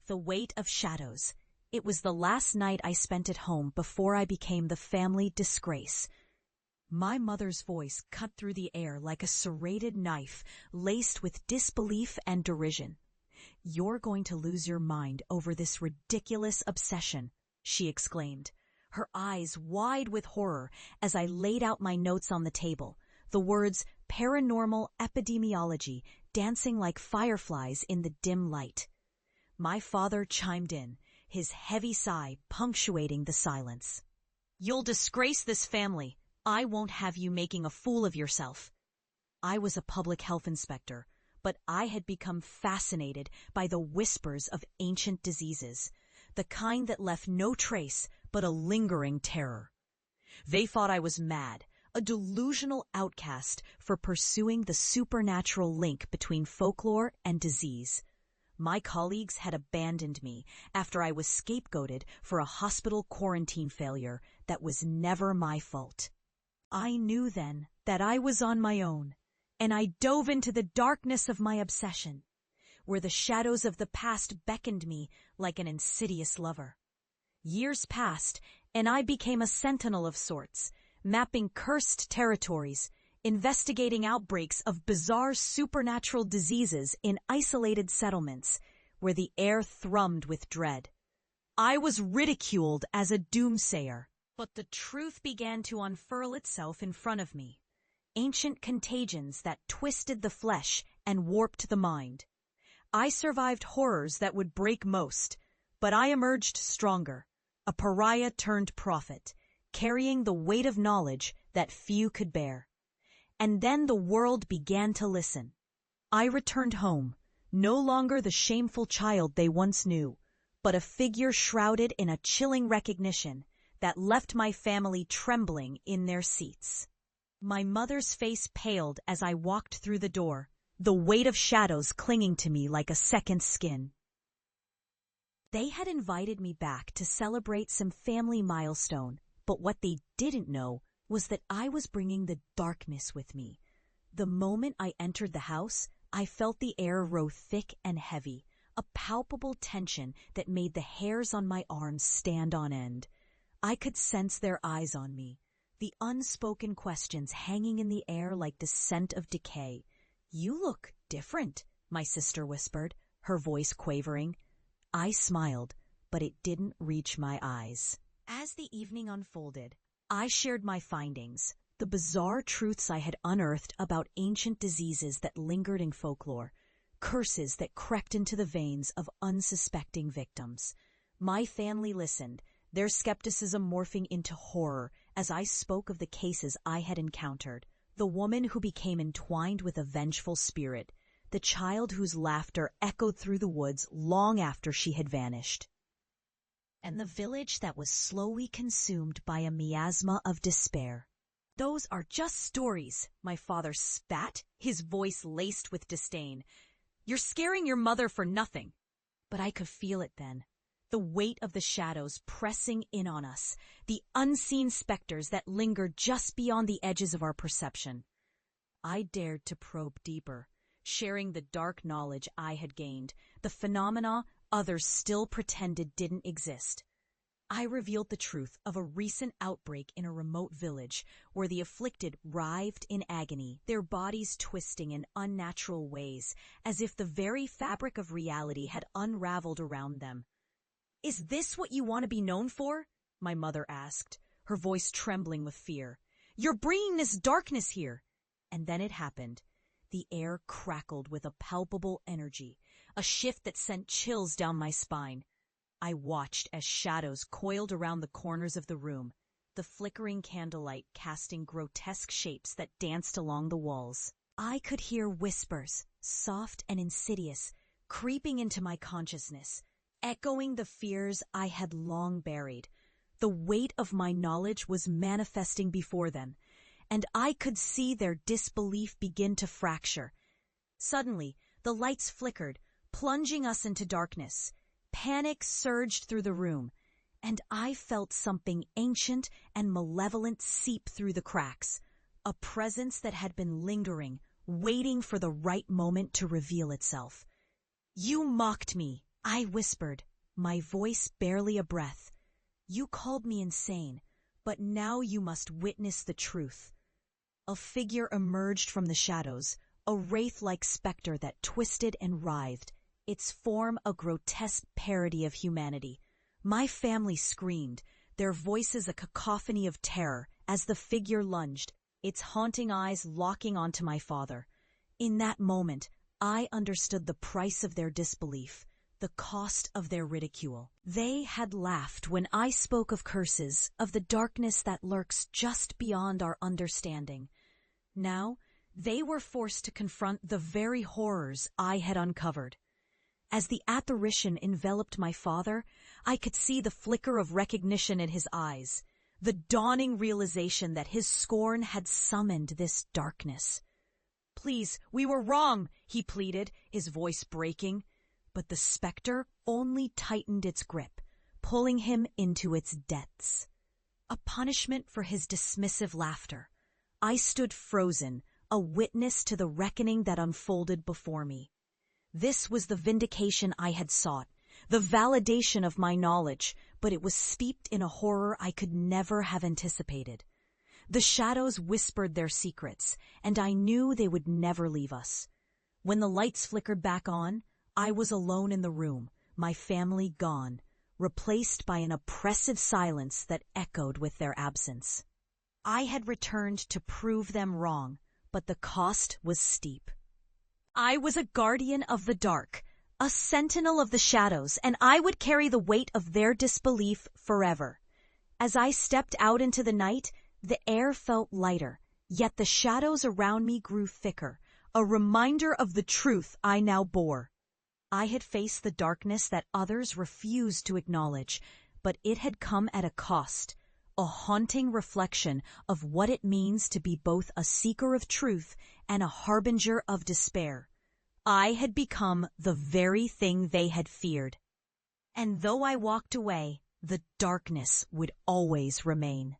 The weight of shadows. It was the last night I spent at home before I became the family disgrace. My mother's voice cut through the air like a serrated knife, laced with disbelief and derision. "You're going to lose your mind over this ridiculous obsession," she exclaimed, her eyes wide with horror as I laid out my notes on the table, the words paranormal epidemiology dancing like fireflies in the dim light. My father chimed in, his heavy sigh punctuating the silence. "You'll disgrace this family. I won't have you making a fool of yourself." I was a public health inspector, but I had become fascinated by the whispers of ancient diseases, the kind that left no trace but a lingering terror. They thought I was mad, a delusional outcast for pursuing the supernatural link between folklore and disease. My colleagues had abandoned me after I was scapegoated for a hospital quarantine failure that was never my fault. I knew then that I was on my own, and I dove into the darkness of my obsession, where the shadows of the past beckoned me like an insidious lover. Years passed, and I became a sentinel of sorts, mapping cursed territories, investigating outbreaks of bizarre supernatural diseases in isolated settlements where the air thrummed with dread. I was ridiculed as a doomsayer, but the truth began to unfurl itself in front of me. Ancient contagions that twisted the flesh and warped the mind. I survived horrors that would break most, but I emerged stronger, a pariah turned prophet, carrying the weight of knowledge that few could bear. And then the world began to listen. I returned home, no longer the shameful child they once knew, but a figure shrouded in a chilling recognition that left my family trembling in their seats. My mother's face paled as I walked through the door, the weight of shadows clinging to me like a second skin. They had invited me back to celebrate some family milestone, but what they didn't know was that I was bringing the darkness with me. The moment I entered the house, I felt the air grow thick and heavy, a palpable tension that made the hairs on my arms stand on end. I could sense their eyes on me, the unspoken questions hanging in the air like the scent of decay. "You look different," my sister whispered, her voice quavering. I smiled, but it didn't reach my eyes. As the evening unfolded, I shared my findings, the bizarre truths I had unearthed about ancient diseases that lingered in folklore, curses that crept into the veins of unsuspecting victims. My family listened, their skepticism morphing into horror as I spoke of the cases I had encountered, the woman who became entwined with a vengeful spirit, the child whose laughter echoed through the woods long after she had vanished, and the village that was slowly consumed by a miasma of despair. "Those are just stories," my father spat, his voice laced with disdain. "You're scaring your mother for nothing." But I could feel it then, the weight of the shadows pressing in on us, the unseen specters that lingered just beyond the edges of our perception. I dared to probe deeper, sharing the dark knowledge I had gained, the phenomena others still pretended didn't exist. I revealed the truth of a recent outbreak in a remote village where the afflicted writhed in agony, their bodies twisting in unnatural ways, as if the very fabric of reality had unraveled around them. "Is this what you want to be known for?" my mother asked, her voice trembling with fear. "You're bringing this darkness here." And then it happened. The air crackled with a palpable energy, a shift that sent chills down my spine. I watched as shadows coiled around the corners of the room, the flickering candlelight casting grotesque shapes that danced along the walls. I could hear whispers, soft and insidious, creeping into my consciousness, echoing the fears I had long buried. The weight of my knowledge was manifesting before them, and I could see their disbelief begin to fracture. Suddenly, the lights flickered, plunging us into darkness. Panic surged through the room, and I felt something ancient and malevolent seep through the cracks, a presence that had been lingering, waiting for the right moment to reveal itself. "You mocked me," I whispered, my voice barely a breath. You called me insane, but now you must witness the truth. A figure emerged from the shadows, a wraith-like specter that twisted and writhed, its form a grotesque parody of humanity. My family screamed, their voices a cacophony of terror, as the figure lunged, its haunting eyes locking onto my father. In that moment, I understood the price of their disbelief, the cost of their ridicule. They had laughed when I spoke of curses, of the darkness that lurks just beyond our understanding. Now, they were forced to confront the very horrors I had uncovered. As the apparition enveloped my father, I could see the flicker of recognition in his eyes, the dawning realization that his scorn had summoned this darkness. "Please, we were wrong," he pleaded, his voice breaking. But the specter only tightened its grip, pulling him into its depths. A punishment for his dismissive laughter. I stood frozen, a witness to the reckoning that unfolded before me. This was the vindication I had sought, the validation of my knowledge, but it was steeped in a horror I could never have anticipated. The shadows whispered their secrets, and I knew they would never leave us. When the lights flickered back on, I was alone in the room, my family gone, replaced by an oppressive silence that echoed with their absence. I had returned to prove them wrong, but the cost was steep. I was a guardian of the dark, a sentinel of the shadows, and I would carry the weight of their disbelief forever. As I stepped out into the night, the air felt lighter, yet the shadows around me grew thicker, a reminder of the truth I now bore. I had faced the darkness that others refused to acknowledge, but it had come at a cost, a haunting reflection of what it means to be both a seeker of truth and a harbinger of despair. I had become the very thing they had feared. And though I walked away, the darkness would always remain.